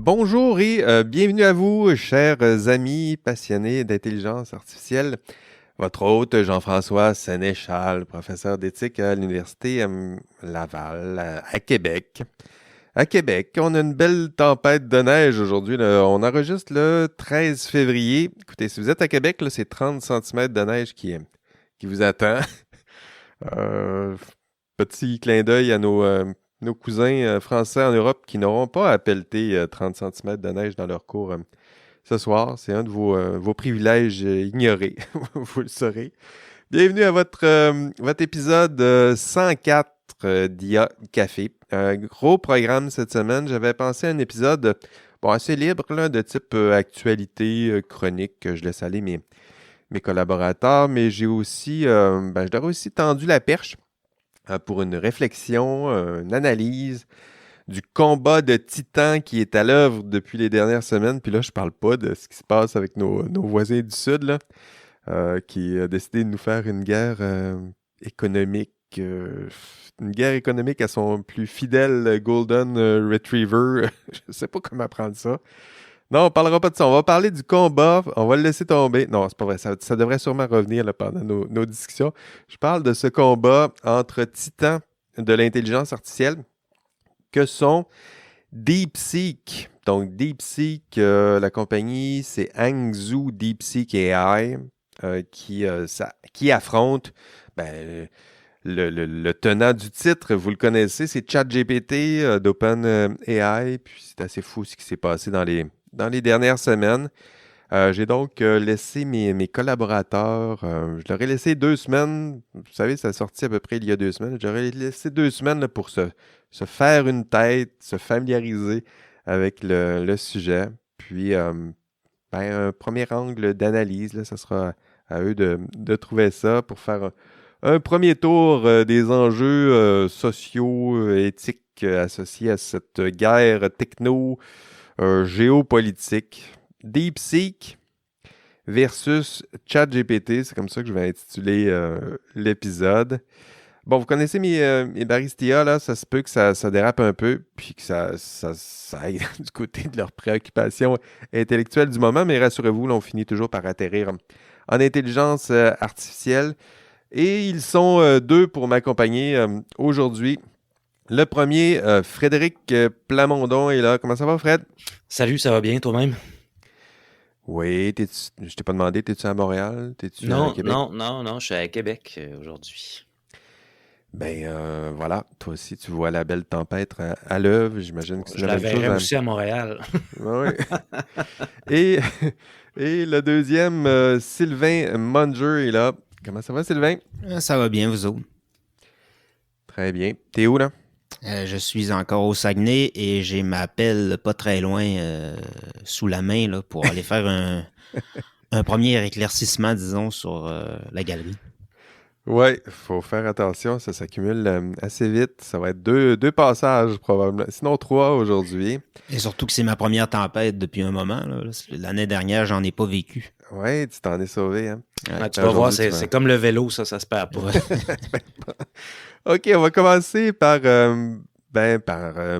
Bonjour et bienvenue à vous, chers amis passionnés d'intelligence artificielle. Votre hôte, Jean-François Sénéchal, professeur d'éthique à l'Université Laval, à Québec. À Québec, on a une belle tempête de neige aujourd'hui, là. On enregistre le 13 février. Écoutez, si vous êtes à Québec, là, c'est 30 centimètres de neige qui vous attend. Euh, Petit clin d'œil à nos cousins français en Europe qui n'auront pas à pelleter 30 centimètres de neige dans leur cours ce soir. C'est un de vos privilèges ignorés, vous le saurez. Bienvenue à votre épisode 104 d'IA Café. Un gros programme cette semaine. J'avais pensé à un épisode assez libre, là, de type actualité, chronique, que je laisse aller mes collaborateurs, mais je leur ai aussi tendu la perche pour une réflexion, une analyse du combat de titans qui est à l'œuvre depuis les dernières semaines. Puis là, je parle pas de ce qui se passe avec nos voisins du Sud, là, qui a décidé de nous faire une guerre économique. Une guerre économique à son plus fidèle Golden Retriever. Je sais pas comment prendre ça. Non, on parlera pas de ça. On va parler du combat. On va le laisser tomber. Non, c'est pas vrai. Ça devrait sûrement revenir là, pendant nos discussions. Je parle de ce combat entre titans de l'intelligence artificielle que sont DeepSeek. Donc, DeepSeek, la compagnie, c'est Hangzhou DeepSeek AI qui affronte le tenant du titre. Vous le connaissez, c'est ChatGPT d'OpenAI. Puis c'est assez fou ce qui s'est passé dans les dernières semaines. J'ai donc laissé mes collaborateurs, je leur ai laissé 2 semaines, vous savez, ça a sorti à peu près il y a 2 semaines, je leur ai laissé 2 semaines là, pour se faire une tête, se familiariser avec le sujet. Puis, un premier angle d'analyse, là, ça sera à eux de trouver ça pour faire un premier tour des enjeux sociaux, éthiques associés à cette guerre géopolitique. DeepSeek versus ChatGPT, c'est comme ça que je vais intituler l'épisode. Bon, vous connaissez mes baristia, là, ça se peut que ça dérape un peu, puis que ça aille du côté de leurs préoccupations intellectuelles du moment, mais rassurez-vous, là, on finit toujours par atterrir en intelligence artificielle. Et ils sont deux pour m'accompagner aujourd'hui. Le premier, Frédéric Plamondon est là. Comment ça va, Fred? Salut, ça va bien toi-même? Oui, je t'ai pas demandé, t'es-tu à Montréal? T'es-tu à Non, Québec? non, je suis à Québec aujourd'hui. Voilà, toi aussi, tu vois la belle tempête à l'œuvre. J'imagine que c'est Je la la même chose. verrai aussi à Montréal. Oui. Et, et le deuxième, Sylvain Munger est là. Comment ça va, Sylvain? Ça va bien, vous autres? Très bien. T'es où, là? Je suis encore au Saguenay et j'ai ma pelle pas très loin sous la main là, pour aller faire un premier éclaircissement, disons, sur la galerie. Oui, faut faire attention, ça s'accumule assez vite. Ça va être deux passages, probablement. Sinon, 3 aujourd'hui. Et surtout que c'est ma première tempête depuis un moment. Là. L'année dernière, j'en ai pas vécu. Oui, tu t'en es sauvé, hein? Ouais, tu vas voir, c'est comme le vélo, ça se perd pas. OK, on va commencer par un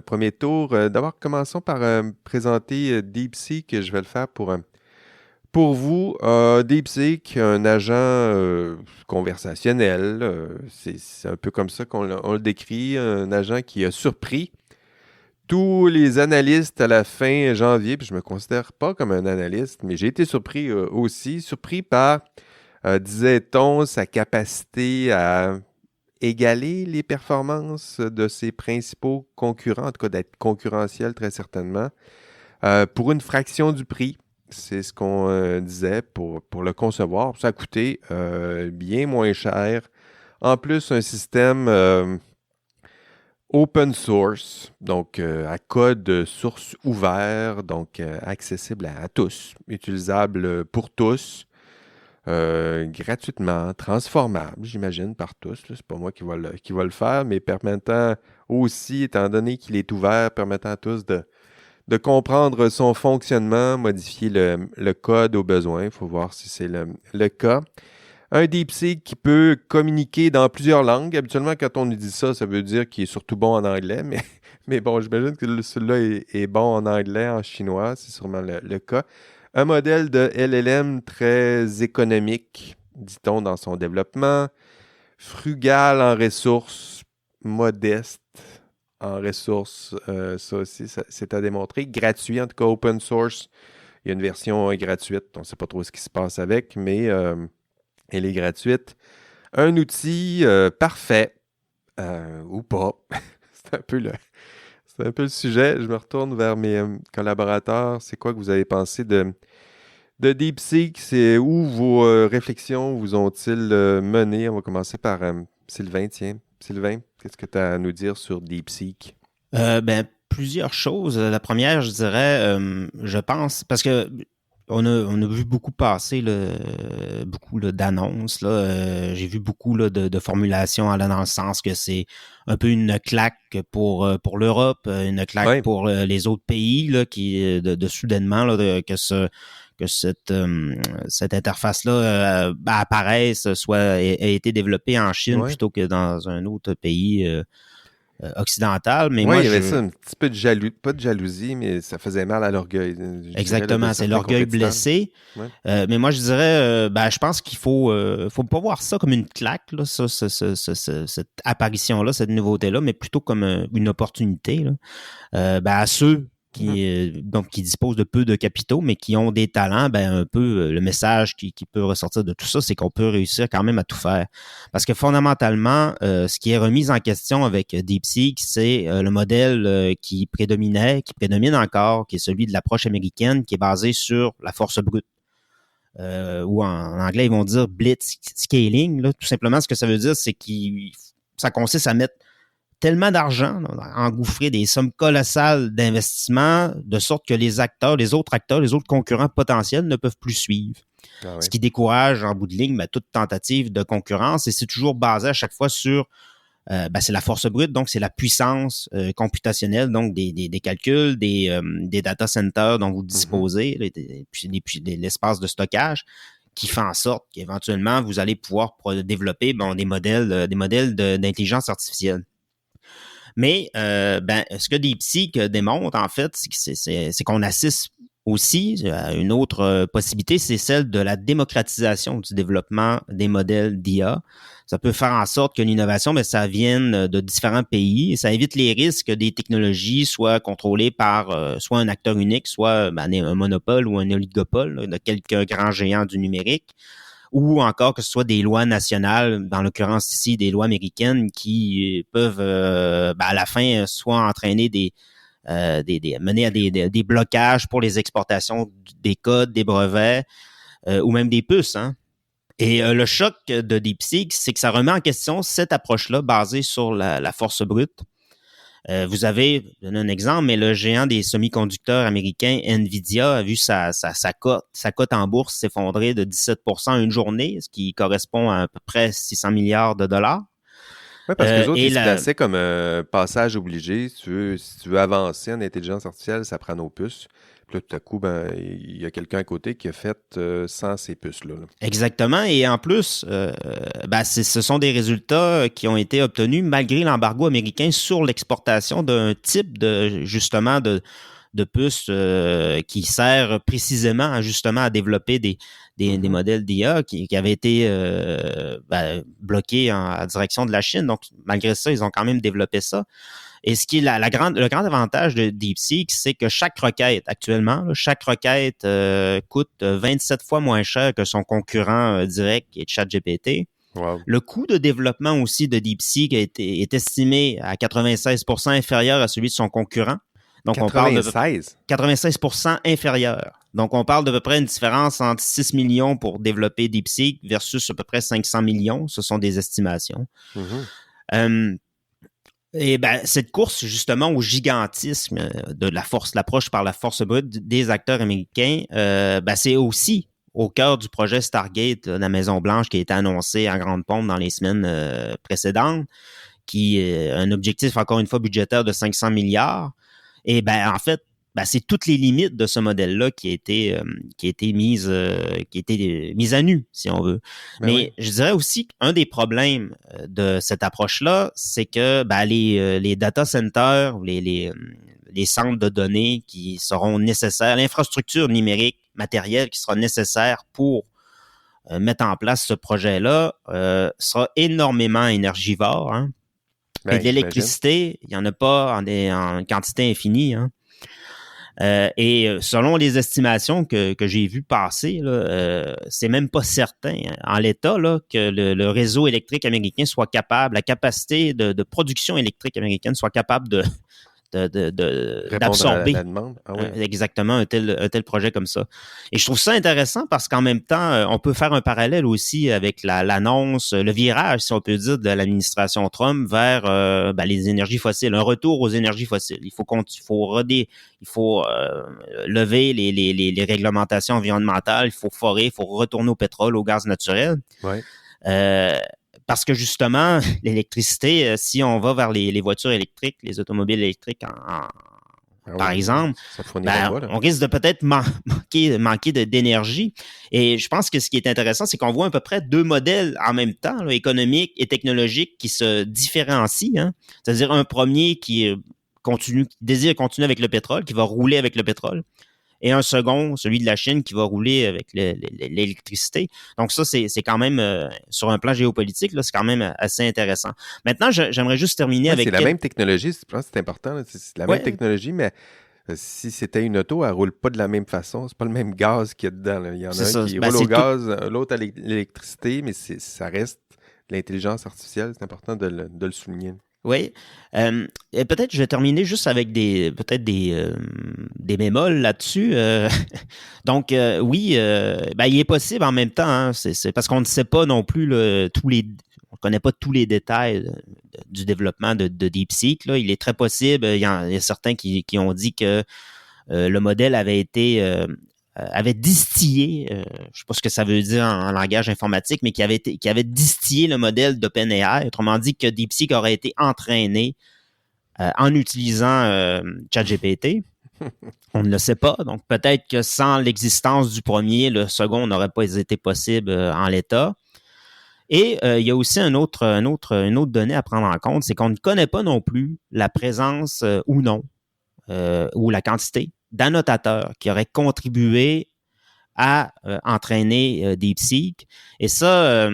premier tour. D'abord, commençons par présenter DeepSeek. Je vais le faire pour vous. DeepSeek, un agent conversationnel. C'est un peu comme ça qu'on le décrit. Un agent qui a surpris tous les analystes à la fin janvier. Puis je me considère pas comme un analyste, mais j'ai été surpris aussi. Surpris par, disait-on, sa capacité à égaler les performances de ses principaux concurrents, en tout cas d'être concurrentiel très certainement, pour une fraction du prix. C'est ce qu'on disait pour le concevoir. Ça a coûté bien moins cher. En plus, un système open source, donc à code source ouvert, donc accessible à tous, utilisable pour tous. Gratuitement, transformable, j'imagine, par tous. Là. C'est pas moi qui va le faire, mais permettant aussi, étant donné qu'il est ouvert, permettant à tous de comprendre son fonctionnement, modifier le code au besoin. Il faut voir si c'est le cas. Un DeepSeek qui peut communiquer dans plusieurs langues. Habituellement, quand on nous dit ça, ça veut dire qu'il est surtout bon en anglais, mais Mais bon, j'imagine que celui-là est bon en anglais, en chinois, c'est sûrement le cas. Un modèle de LLM très économique, dit-on, dans son développement, frugal en ressources, modeste en ressources, ça aussi, c'est à démontrer. Gratuit, en tout cas open source. Il y a une version gratuite, on ne sait pas trop ce qui se passe avec, mais elle est gratuite. Un outil parfait, ou pas. C'est un peu le sujet. Je me retourne vers mes collaborateurs. C'est quoi que vous avez pensé de DeepSeek? C'est où vos réflexions vous ont-ils mené? On va commencer par Sylvain, tiens. Sylvain, qu'est-ce que tu as à nous dire sur DeepSeek? Plusieurs choses. La première, je dirais, je pense, parce que on a vu beaucoup passer, beaucoup d'annonces. J'ai vu beaucoup de formulations allant dans le sens que c'est un peu une claque pour l'Europe, une claque pour les autres pays là, qui de soudainement là, que cette interface-là apparaisse, a été développée en Chine plutôt que dans un autre pays occidental. Mais moi, il y avait ça, un petit peu de pas de jalousie, mais ça faisait mal à l'orgueil. Exactement, c'est l'orgueil blessé. Mais moi, je dirais, je pense qu'il faut pas voir ça comme une claque, là, cette apparition-là, cette nouveauté-là, mais plutôt comme une opportunité là. À ceux qui disposent de peu de capitaux, mais qui ont des talents, un peu le message qui peut ressortir de tout ça, c'est qu'on peut réussir quand même à tout faire. Parce que fondamentalement, ce qui est remis en question avec DeepSeek, c'est le modèle qui prédomine encore, qui est celui de l'approche américaine, qui est basé sur la force brute. Ou en anglais, ils vont dire blitz scaling. Là. Tout simplement, ce que ça veut dire, c'est que ça consiste à mettre tellement d'argent, engouffrer des sommes colossales d'investissement, de sorte que les autres concurrents potentiels ne peuvent plus suivre. Ce qui décourage en bout de ligne toute tentative de concurrence, et c'est toujours basé à chaque fois sur c'est la force brute, donc c'est la puissance computationnelle, donc des calculs, des data centers dont vous disposez, puis l'espace de stockage, qui fait en sorte qu'éventuellement vous allez pouvoir développer des modèles d'intelligence artificielle. Mais ce que DeepSeek démontre, en fait, c'est qu'on assiste aussi à une autre possibilité, c'est celle de la démocratisation du développement des modèles d'IA. Ça peut faire en sorte que l'innovation, ça vienne de différents pays et ça évite les risques que des technologies soient contrôlées par soit un acteur unique, soit un monopole ou un oligopole là, de quelques grands géants du numérique, ou encore que ce soit des lois nationales, dans l'occurrence ici des lois américaines, qui peuvent à la fin soit entraîner mener à des blocages pour les exportations des codes, des brevets ou même des puces. Hein. Et le choc de DeepSeek, c'est que ça remet en question cette approche-là basée sur la force brute. Vous avez, je donne un exemple, mais le géant des semi-conducteurs américain, Nvidia, a vu sa cote en bourse s'effondrer de 17% en une journée, ce qui correspond à peu près 600 milliards de dollars. Oui, parce que les autres, ils se plaçaient comme un passage obligé. Si tu veux avancer en intelligence artificielle, ça prend nos puces. Puis là, tout à coup, il y a quelqu'un à côté qui a fait sans ces puces-là. Exactement. Et en plus, ce sont des résultats qui ont été obtenus malgré l'embargo américain sur l'exportation d'un type justement de puces qui sert précisément à développer des modèles d'IA qui avaient été bloqués à direction de la Chine. Donc, malgré ça, ils ont quand même développé ça. Et ce qui est le grand avantage de DeepSeek, c'est que chaque requête coûte 27 fois moins cher que son concurrent direct qui est ChatGPT. Wow. Le coût de développement aussi de DeepSeek est estimé à 96% inférieur à celui de son concurrent. Donc, 96% inférieur. Donc, on parle d'à peu près une différence entre 6 millions pour développer DeepSeek versus à peu près 500 millions. Ce sont des estimations. Et cette course, justement, au gigantisme de l'approche par la force brute des acteurs américains, c'est aussi au cœur du projet Stargate de la Maison-Blanche qui a été annoncé en grande pompe dans les semaines précédentes, qui est un objectif, encore une fois, budgétaire de 500 milliards. Et en fait, c'est toutes les limites de ce modèle-là qui a été mise à nu, si on veut. Mais je dirais aussi qu'un des problèmes de cette approche-là, c'est que les data centers, les centres de données qui seront nécessaires, l'infrastructure numérique matérielle qui sera nécessaire pour mettre en place ce projet-là sera énormément énergivore. Hein. Et de l'électricité, il n'y en a pas en quantité infinie. Hein. Et selon les estimations que j'ai vues passer, là, c'est même pas certain en l'état là, que le réseau électrique américain soit capable, la capacité de production électrique américaine soit capable d'absorber la demande. Ah oui. Exactement un tel projet comme ça. Et je trouve ça intéressant parce qu'en même temps, on peut faire un parallèle aussi avec l'annonce, le virage, si on peut dire, de l'administration Trump vers les énergies fossiles, un retour aux énergies fossiles. Il faut lever les réglementations environnementales, il faut forer, il faut retourner au pétrole, au gaz naturel. Ouais. Parce que justement, l'électricité, si on va vers les voitures électriques, les automobiles électriques, par exemple, on risque de peut-être manquer d'énergie. Et je pense que ce qui est intéressant, c'est qu'on voit à peu près deux modèles en même temps, là, économiques et technologiques, qui se différencient. Hein. C'est-à-dire un premier qui désire continuer avec le pétrole, qui va rouler avec le pétrole. Et un second, celui de la Chine, qui va rouler avec l'électricité. Donc ça, c'est quand même, sur un plan géopolitique, là, c'est quand même assez intéressant. Maintenant, j'aimerais juste terminer avec... C'est la même technologie, je pense que c'est important. C'est la même technologie, mais si c'était une auto, elle ne roule pas de la même façon. C'est pas le même gaz qu'il y a dedans. Là. Il y en a un qui roule au gaz, l'autre à l'électricité, mais ça reste l'intelligence artificielle. C'est important de le souligner. Oui. Et peut-être je vais terminer juste avec des bémols là-dessus. Donc, oui, il est possible en même temps. Hein, c'est parce qu'on ne sait pas non plus on ne connaît pas tous les détails du développement de DeepSeek. Là. Il est très possible. Il y a certains qui ont dit que le modèle avait distillé, je ne sais pas ce que ça veut dire en langage informatique, mais qui avait distillé le modèle d'OpenAI. Autrement dit, que DeepSeek aurait été entraîné en utilisant ChatGPT. On ne le sait pas. Donc, peut-être que sans l'existence du premier, le second n'aurait pas été possible en l'état. Et il y a aussi une autre donnée à prendre en compte, c'est qu'on ne connaît pas non plus la présence ou non, ou la quantité d'annotateurs qui auraient contribué à entraîner DeepSeek. Et ça,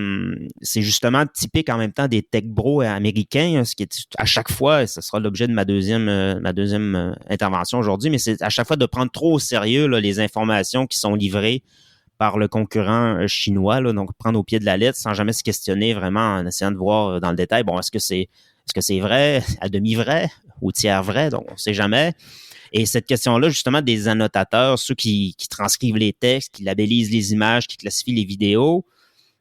c'est justement typique en même temps des tech bros américains, ce qui est à chaque fois, et ce sera l'objet de ma deuxième intervention aujourd'hui, mais c'est à chaque fois de prendre trop au sérieux là, les informations qui sont livrées par le concurrent chinois, là, donc prendre au pied de la lettre sans jamais se questionner vraiment en essayant de voir dans le détail, bon, est-ce que c'est vrai, à demi vrai, ou tiers vrai, donc on ne sait jamais. Et cette question-là, justement, des annotateurs, ceux qui transcrivent les textes, qui labellisent les images, qui classifient les vidéos,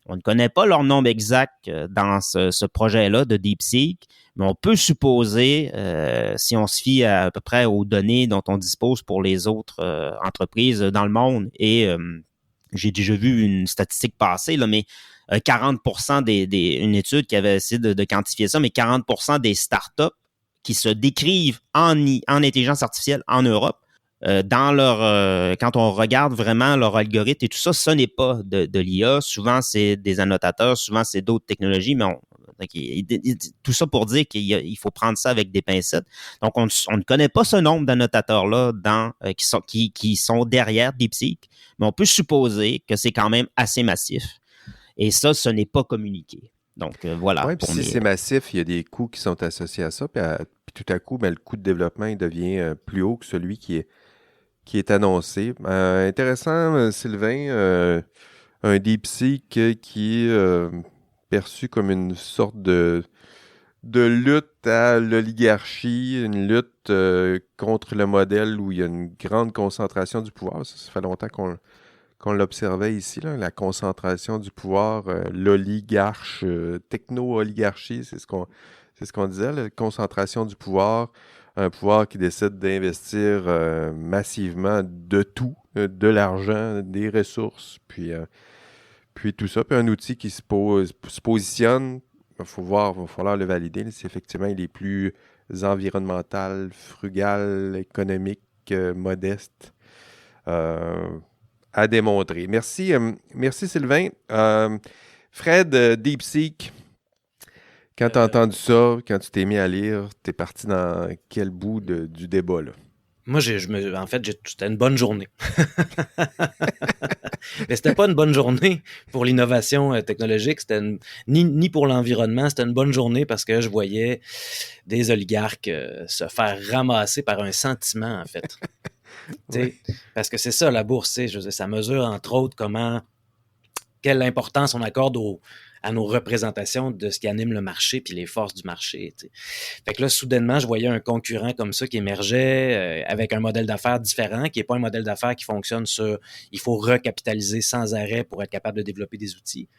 on ne connaît pas leur nombre exact dans ce projet-là de DeepSeek, mais on peut supposer, si on se fie à peu près aux données dont on dispose pour les autres entreprises dans le monde, et j'ai déjà vu une statistique passer, là, mais 40% une étude qui avait essayé de quantifier ça, mais 40% des startups qui se décrivent en intelligence artificielle en Europe, quand on regarde vraiment leur algorithme et tout ça, ce n'est pas de l'IA. Souvent, c'est des annotateurs, souvent, c'est d'autres technologies, mais tout ça pour dire qu'il faut prendre ça avec des pincettes. Donc, on ne connaît pas ce nombre d'annotateurs-là qui sont derrière DeepSeek, mais on peut supposer que c'est quand même assez massif. Et ça, ce n'est pas communiqué. Donc, voilà. Oui, puis si c'est massif, il y a des coûts qui sont associés à ça. Puis tout à coup, le coût de développement il devient plus haut que celui qui est annoncé. Intéressant, Sylvain, un DeepSeek qui est perçu comme une sorte de lutte à l'oligarchie, une lutte contre le modèle où il y a une grande concentration du pouvoir. Ça fait longtemps qu'on l'observait ici, là, la concentration du pouvoir, l'oligarche, techno-oligarchie, c'est ce qu'on disait, la concentration du pouvoir, un pouvoir qui décide d'investir massivement de tout, de l'argent, des ressources, puis tout ça, puis un outil qui se positionne, il va falloir le valider, si effectivement il est plus environnemental, frugal, économique, que modeste à démontrer. Merci Sylvain. Fred, DeepSeek, quand tu as entendu ça, quand tu t'es mis à lire, tu es parti dans quel bout du débat, là? Moi, en fait, c'était une bonne journée. Mais c'était pas une bonne journée pour l'innovation technologique, ni pour l'environnement, c'était une bonne journée parce que je voyais des oligarques se faire ramasser par un sentiment, en fait. Oui. Parce que c'est ça, la bourse, je veux dire, ça mesure, entre autres, quelle importance on accorde à nos représentations de ce qui anime le marché puis les forces du marché. T'sais. Fait que là, soudainement, je voyais un concurrent comme ça qui émergeait avec un modèle d'affaires différent, qui n'est pas un modèle d'affaires qui fonctionne sur il faut recapitaliser sans arrêt pour être capable de développer des outils,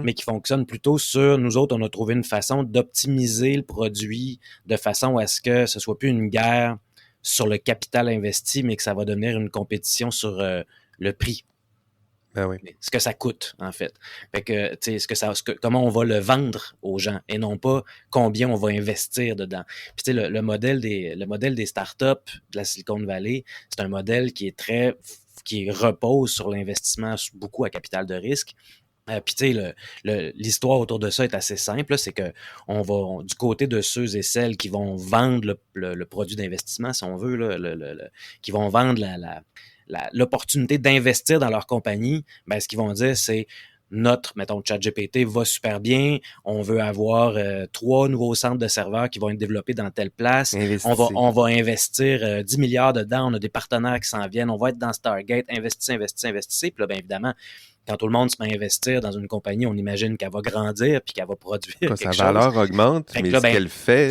mais qui fonctionne plutôt sur nous autres, on a trouvé une façon d'optimiser le produit de façon à ce que ce soit plus une guerre sur le capital investi, mais que ça va devenir une compétition sur le prix. Ben oui. Ce que ça coûte, en fait. Fait que, tu sais, comment on va le vendre aux gens et non pas combien on va investir dedans. Puis, tu sais, le modèle des startups de la Silicon Valley, c'est un modèle qui repose sur l'investissement beaucoup à capital de risque. Puis, tu sais, l'histoire autour de ça est assez simple. C'est que on va, du côté de ceux et celles qui vont vendre le produit d'investissement, si on veut, là, qui vont vendre l'opportunité d'investir dans leur compagnie, ben, ce qu'ils vont dire, c'est mettons, ChatGPT va super bien, on veut avoir 3 nouveaux centres de serveurs qui vont être développés dans telle place, on va investir 10 milliards dedans, on a des partenaires qui s'en viennent, on va être dans Stargate, investissez, puis là, bien évidemment, quand tout le monde se met à investir dans une compagnie, on imagine qu'elle va grandir puis qu'elle va produire quelque chose. Sa valeur augmente, mais là, ce qu'elle fait,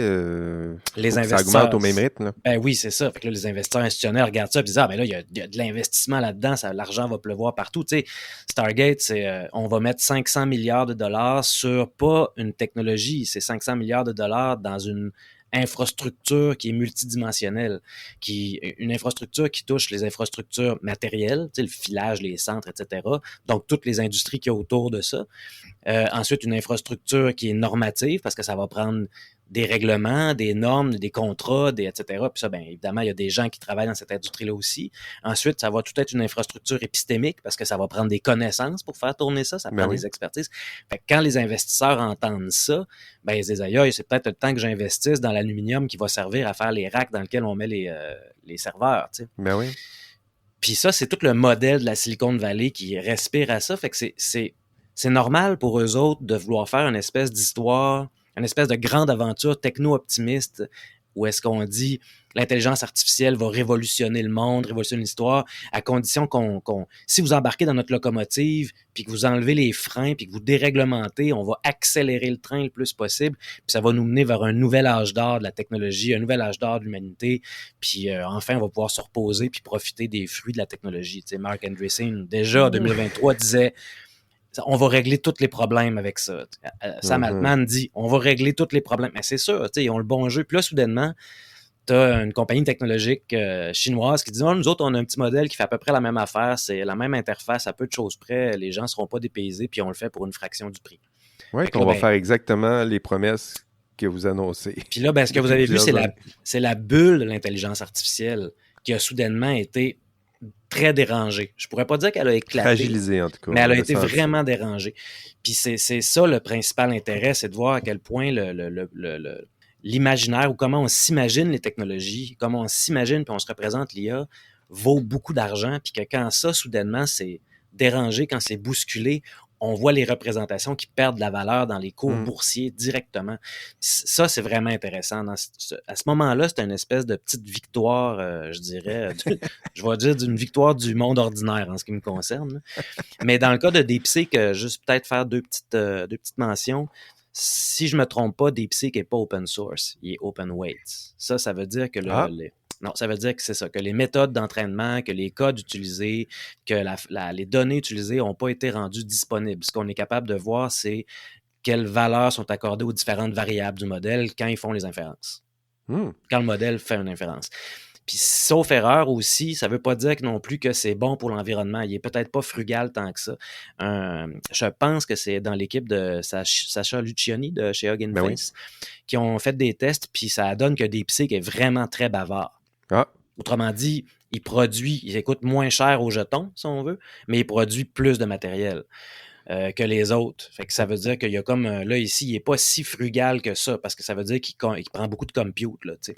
ça augmente au même rythme. Là. Ben oui, c'est ça. Fait que là, les investisseurs institutionnels regardent ça et disent « Ah, ben là, il y a de l'investissement là-dedans, l'argent va pleuvoir partout. » Tu sais, Stargate, on va mettre 500 milliards de dollars sur pas une technologie, c'est 500 milliards de dollars dans une infrastructure qui est multidimensionnelle, une infrastructure qui touche les infrastructures matérielles, tu sais, le filage, les centres, etc. Donc, toutes les industries qu'il y a autour de ça. Ensuite, une infrastructure qui est normative parce que ça va prendre des règlements, des normes, des contrats, etc. Puis ça, bien évidemment, il y a des gens qui travaillent dans cette industrie-là aussi. Ensuite, ça va tout être une infrastructure épistémique parce que ça va prendre des connaissances pour faire tourner ça, ça prend des expertises. Fait que quand les investisseurs entendent ça, ben ils se disent aïe, c'est peut-être le temps que j'investisse dans l'aluminium qui va servir à faire les racks dans lesquels on met les serveurs. Tu sais. Ben oui. Puis ça, c'est tout le modèle de la Silicon Valley qui respire à ça. Fait que c'est normal pour eux autres de vouloir faire une espèce d'histoire, une espèce de grande aventure techno-optimiste où est-ce qu'on dit l'intelligence artificielle va révolutionner le monde, révolutionner l'histoire, à condition si vous embarquez dans notre locomotive, puis que vous enlevez les freins, puis que vous déréglementez, on va accélérer le train le plus possible, puis ça va nous mener vers un nouvel âge d'or de la technologie, un nouvel âge d'or de l'humanité, puis enfin, on va pouvoir se reposer puis profiter des fruits de la technologie. Tu sais, Marc Andreessen, déjà en 2023, disait on va régler tous les problèmes avec ça. Sam Altman dit on va régler tous les problèmes. Mais c'est sûr, ils ont le bon jeu. Puis là, soudainement, tu as une compagnie technologique chinoise qui dit nous autres, on a un petit modèle qui fait à peu près la même affaire, c'est la même interface, à peu de choses près, les gens ne seront pas dépaysés, puis on le fait pour une fraction du prix. Oui, on va faire exactement les promesses que vous annoncez. Puis là, ce que vous avez vu, c'est la bulle de l'intelligence artificielle qui a soudainement été très dérangée. Je pourrais pas dire qu'elle a éclaté. Fragilisée, en tout cas. Mais elle a été vraiment dérangée. Puis c'est ça le principal intérêt, c'est de voir à quel point l'imaginaire ou comment on s'imagine les technologies, comment on s'imagine puis on se représente l'IA vaut beaucoup d'argent, puis que quand ça, soudainement, c'est dérangé, quand c'est bousculé, on voit les représentations qui perdent de la valeur dans les cours boursiers directement. Ça, c'est vraiment intéressant. À ce moment-là, c'est une espèce de petite victoire, je dirais, je vais dire d'une victoire du monde ordinaire en ce qui me concerne. Mais dans le cas de DeepSeek, juste peut-être faire deux petites mentions. Si je me trompe pas, DeepSeek n'est pas open source, il est open weight. Ça veut dire que non, ça veut dire que c'est ça, que les méthodes d'entraînement, que les codes utilisés, que les données utilisées n'ont pas été rendues disponibles. Ce qu'on est capable de voir, c'est quelles valeurs sont accordées aux différentes variables du modèle quand ils font les inférences. Quand le modèle fait une inférence. Puis, sauf erreur aussi, ça ne veut pas dire non plus que c'est bon pour l'environnement. Il n'est peut-être pas frugal tant que ça. Je pense que c'est dans l'équipe de Sacha Luciani de chez Hugging Face qui ont fait des tests, puis ça donne que DeepSeek est vraiment très bavard. Autrement dit, il coûte moins cher au jeton, si on veut, mais il produit plus de matériel que les autres. Fait que ça veut dire qu'il y a comme, là, ici, il n'est pas si frugal que ça, parce que ça veut dire qu'il prend beaucoup de compute, là, tu sais.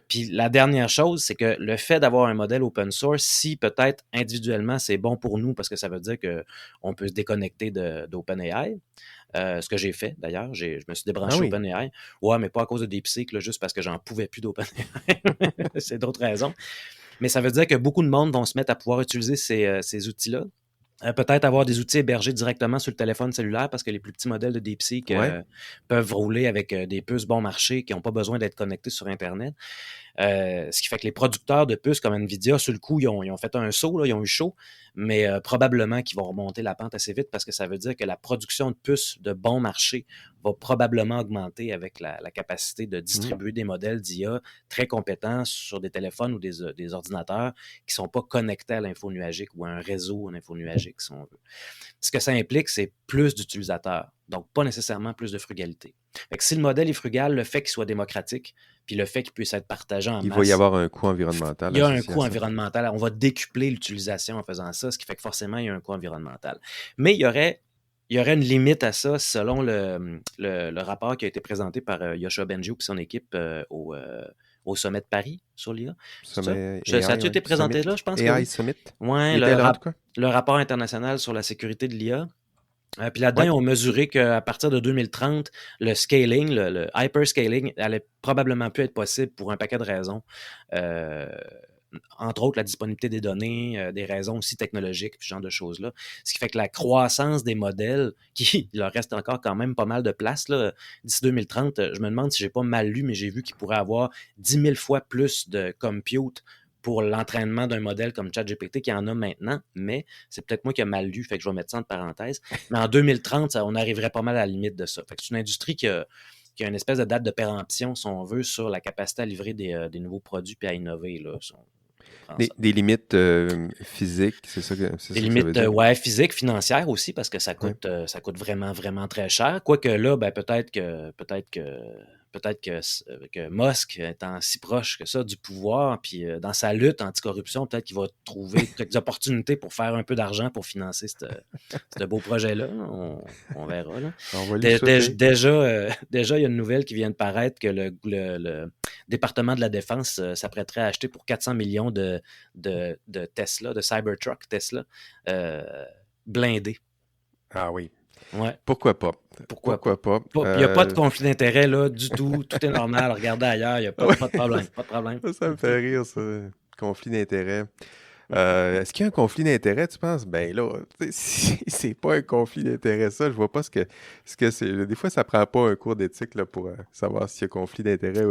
Puis la dernière chose, c'est que le fait d'avoir un modèle open source, si peut-être individuellement, c'est bon pour nous, parce que ça veut dire qu'on peut se déconnecter d'OpenAI, ce que j'ai fait d'ailleurs, je me suis débranché OpenAI. Ouais, mais pas à cause de DeepSeek, là, juste parce que j'en pouvais plus d'OpenAI. C'est d'autres raisons. Mais ça veut dire que beaucoup de monde vont se mettre à pouvoir utiliser ces outils-là. Peut-être avoir des outils hébergés directement sur le téléphone cellulaire parce que les plus petits modèles de DeepSeek peuvent rouler avec des puces bon marché qui n'ont pas besoin d'être connectés sur Internet. Ce qui fait que les producteurs de puces comme Nvidia, sur le coup, ils ont fait un saut, là, ils ont eu chaud, mais probablement qu'ils vont remonter la pente assez vite parce que ça veut dire que la production de puces de bon marché va probablement augmenter avec la capacité de distribuer des modèles d'IA très compétents sur des téléphones ou des ordinateurs qui ne sont pas connectés à l'info nuagique ou à un réseau en info nuagique, si on veut. Ce que ça implique, c'est plus d'utilisateurs, donc pas nécessairement plus de frugalité. Fait que si le modèle est frugal, le fait qu'il soit démocratique, puis le fait qu'il puisse être partagé en masse. Il va y avoir un coût environnemental. Il y a un coût environnemental. On va décupler l'utilisation en faisant ça, ce qui fait que forcément, il y a un coût environnemental. Mais il y aurait une limite à ça selon le rapport qui a été présenté par Yoshua Bengio et son équipe au sommet de Paris sur l'IA. Ça a-tu été présenté Summit, là, je pense? AI Summit? Oui, le rapport international sur la sécurité de l'IA. Puis là-dedans, ils ont mesuré qu'à partir de 2030, le scaling, le hyperscaling, allait probablement plus être possible pour un paquet de raisons. Entre autres, la disponibilité des données, des raisons aussi technologiques, ce genre de choses-là. Ce qui fait que la croissance des modèles, il leur reste encore quand même pas mal de place, là, d'ici 2030, je me demande si j'ai pas mal lu, mais j'ai vu qu'il pourrait avoir 10 000 fois plus de compute pour l'entraînement d'un modèle comme ChatGPT qu'il y en a maintenant, mais c'est peut-être moi qui ai mal lu, fait que je vais mettre ça en parenthèse. Mais en 2030, on arriverait pas mal à la limite de ça. Fait que c'est une industrie qui a une espèce de date de péremption, si on veut, sur la capacité à livrer des nouveaux produits puis à innover. Là, des limites physiques, c'est ça que des limites physiques, financières aussi, parce que ça coûte vraiment, vraiment très cher. Quoique là, ben, peut-être que Musk étant si proche que ça du pouvoir, puis dans sa lutte anticorruption, peut-être qu'il va trouver quelques opportunités pour faire un peu d'argent pour financer ce beau projet-là. On verra. Là. Déjà, il y a une nouvelle qui vient de paraître que le département de la Défense s'apprêterait à acheter pour 400 millions de Tesla, de Cybertruck Tesla, blindés. Ah oui. Ouais. Pourquoi pas? Pourquoi pas? Il n'y a pas de conflit d'intérêt là, du tout. Tout est normal. Regardez ailleurs, il n'y a pas de problème. Pas de problème. Ça me fait rire, ça. Conflit d'intérêt. Est-ce qu'il y a un conflit d'intérêt, tu penses? Ben là, c'est pas un conflit d'intérêt, ça. Je vois pas ce que c'est. Des fois, ça prend pas un cours d'éthique là, pour savoir s'il y a conflit d'intérêt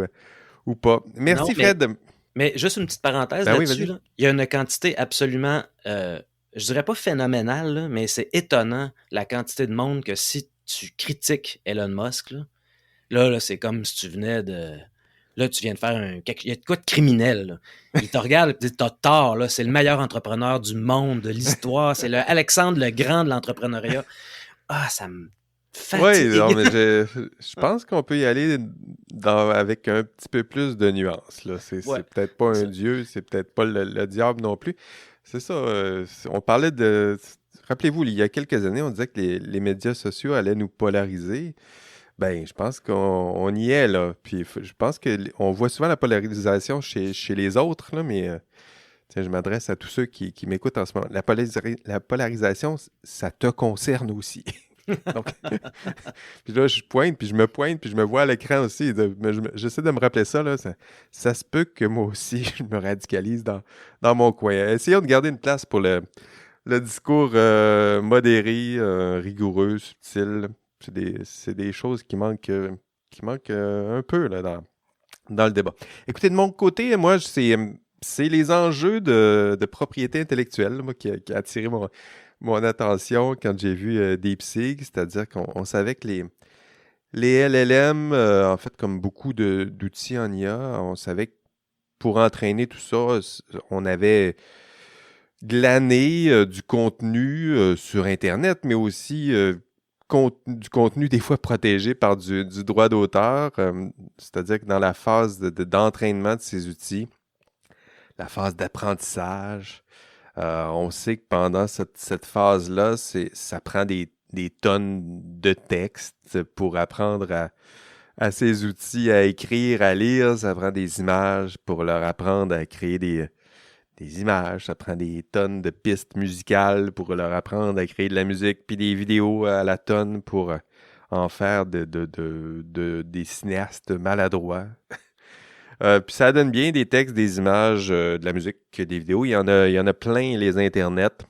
ou pas. Merci, Fred. Mais juste une petite parenthèse là-dessus. Là. Il y a une quantité absolument... je dirais pas phénoménal, là, mais c'est étonnant la quantité de monde que si tu critiques Elon Musk, là c'est comme si tu venais de... Là, tu viens de faire il y a de quoi de criminel. Là. Il te regarde et te dit, t'as tort, là, c'est le meilleur entrepreneur du monde, de l'histoire, c'est le Alexandre le Grand de l'entrepreneuriat. Ah, ça me fatigue. Oui, non, mais je pense qu'on peut y aller avec un petit peu plus de nuances. Là. C'est peut-être pas un dieu, c'est peut-être pas le diable non plus. C'est ça. On parlait de... Rappelez-vous, il y a quelques années, on disait que les médias sociaux allaient nous polariser. Ben, je pense qu'on y est, là. Puis je pense qu'on voit souvent la polarisation chez les autres, là, mais je m'adresse à tous ceux qui m'écoutent en ce moment. La polarisation, ça te concerne aussi. Donc, puis là, je pointe, puis je me vois à l'écran aussi. J'essaie de me rappeler ça, là. Ça se peut que moi aussi, je me radicalise dans mon coin. Essayons de garder une place pour le discours modéré, rigoureux, subtil. C'est des choses qui manquent un peu là, dans le débat. Écoutez, de mon côté, moi, c'est les enjeux de propriété intellectuelle moi, qui a attiré mon attention quand j'ai vu DeepSeek, c'est-à-dire qu'on savait que les LLM, en fait, comme beaucoup d'outils en IA, on savait que pour entraîner tout ça, on avait glané du contenu sur Internet, mais aussi du contenu des fois protégé par du droit d'auteur, c'est-à-dire que dans la phase d'entraînement de ces outils, la phase d'apprentissage. On sait que pendant cette phase-là, ça prend des tonnes de textes pour apprendre à ces outils à écrire, à lire. Ça prend des images pour leur apprendre à créer des images. Ça prend des tonnes de pistes musicales pour leur apprendre à créer de la musique, puis des vidéos à la tonne pour en faire des cinéastes maladroits. Puis ça donne bien des textes, des images, de la musique, des vidéos. Il y en a plein les internets.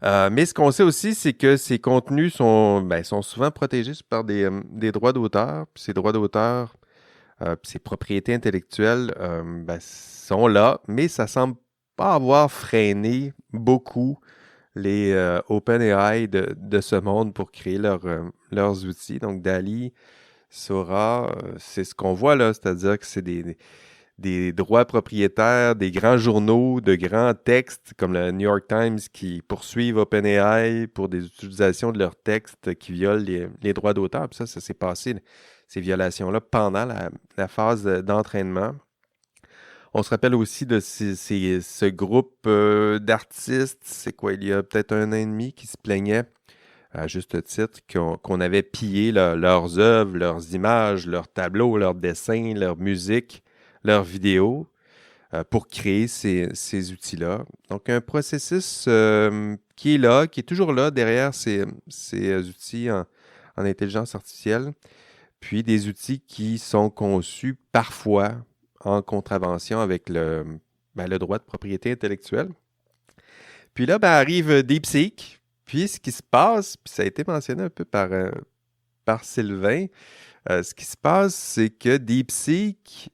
Mais ce qu'on sait aussi, c'est que ces contenus sont souvent protégés par des droits d'auteur. Puis ces droits d'auteur, puis ces propriétés intellectuelles sont là, mais ça semble pas avoir freiné beaucoup les OpenAI de ce monde pour créer leurs outils. Donc DALL-E, Sora, c'est ce qu'on voit là, c'est-à-dire que c'est des droits propriétaires, des grands journaux, de grands textes comme le New York Times qui poursuivent OpenAI pour des utilisations de leurs textes qui violent les droits d'auteur. Puis ça s'est passé, ces violations-là, pendant la phase d'entraînement. On se rappelle aussi de ce groupe d'artistes, c'est quoi, il y a peut-être 1 an et demi, qui se plaignaient, à juste titre, qu'on avait pillé leurs œuvres, leurs images, leurs tableaux, leurs dessins, leur musique, leurs vidéos, pour créer ces outils-là. Donc, un processus qui est là, qui est toujours là derrière ces outils en intelligence artificielle, puis des outils qui sont conçus parfois en contravention avec le droit de propriété intellectuelle. Puis là, arrive DeepSeek. Puis ce qui se passe, puis ça a été mentionné un peu par Sylvain, ce qui se passe, c'est que DeepSeek,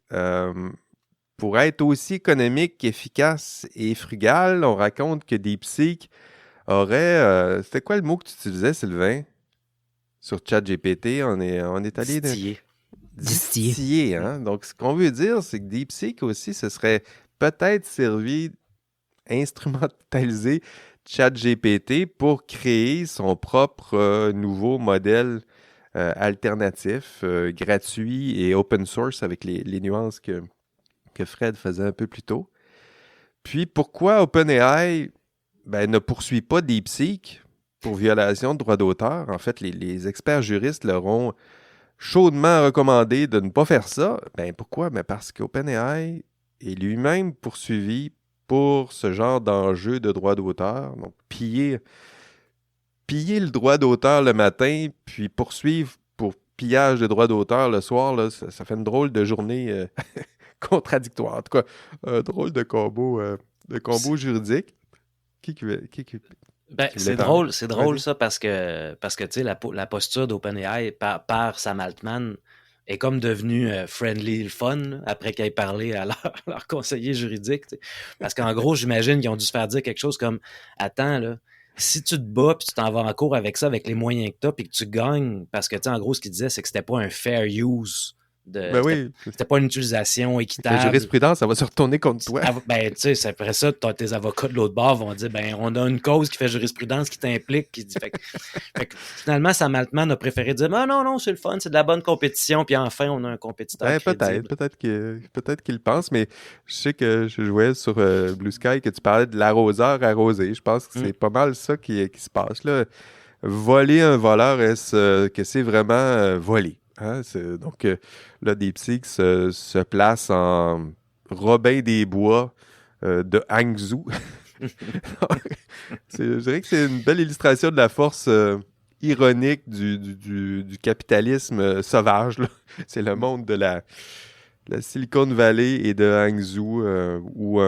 pour être aussi économique, efficace et frugal, on raconte que DeepSeek aurait... c'était quoi le mot que tu utilisais, Sylvain? Sur ChatGPT, on est allé... Distillé, hein? Donc, ce qu'on veut dire, c'est que DeepSeek aussi, ce serait peut-être servi, instrumentaliser ChatGPT pour créer son propre nouveau modèle alternatif, gratuit et open source avec les nuances que Fred faisait un peu plus tôt. Puis, pourquoi OpenAI ne poursuit pas DeepSeek pour violation de droits d'auteur? En fait, les experts juristes leur ont chaudement recommandé de ne pas faire ça. Pourquoi? Parce qu'OpenAI est lui-même poursuivi pour ce genre d'enjeu de droit d'auteur. Donc, piller le droit d'auteur le matin, puis poursuivre pour pillage de droit d'auteur le soir, là, ça fait une drôle de journée contradictoire. En tout cas, un drôle de combo juridique. C'est drôle ça parce que tu sais, la posture d'OpenAI par Sam Altman est comme devenue friendly le fun après qu'ils aient parlé à leur conseiller juridique. T'sais. Parce qu'en gros, j'imagine qu'ils ont dû se faire dire quelque chose comme attends, là, si tu te bats puis tu t'en vas en cours avec ça, avec les moyens que tu as, puis que tu gagnes, parce que tu sais, en gros, ce qu'il disait, c'est que c'était pas un fair use. C'était pas une utilisation équitable. La jurisprudence, ça va se retourner contre toi. Tu sais, c'est après ça, tes avocats de l'autre bord vont dire on a une cause qui fait jurisprudence qui t'implique. Qui dit, fait que finalement, Sam Altman a préféré dire non, c'est le fun, c'est de la bonne compétition, puis enfin, on a un compétiteur. Peut-être qu'il pense, mais je sais que je jouais sur Blue Sky que tu parlais de l'arroseur arrosé. Je pense que c'est pas mal ça qui se passe là. Voler un voleur, est-ce que c'est vraiment voler? Hein? Donc, là, DeepSeek se place en Robin des Bois de Hangzhou. Je dirais que c'est une belle illustration de la force ironique du capitalisme sauvage. Là. C'est le monde de la Silicon Valley et de Hangzhou où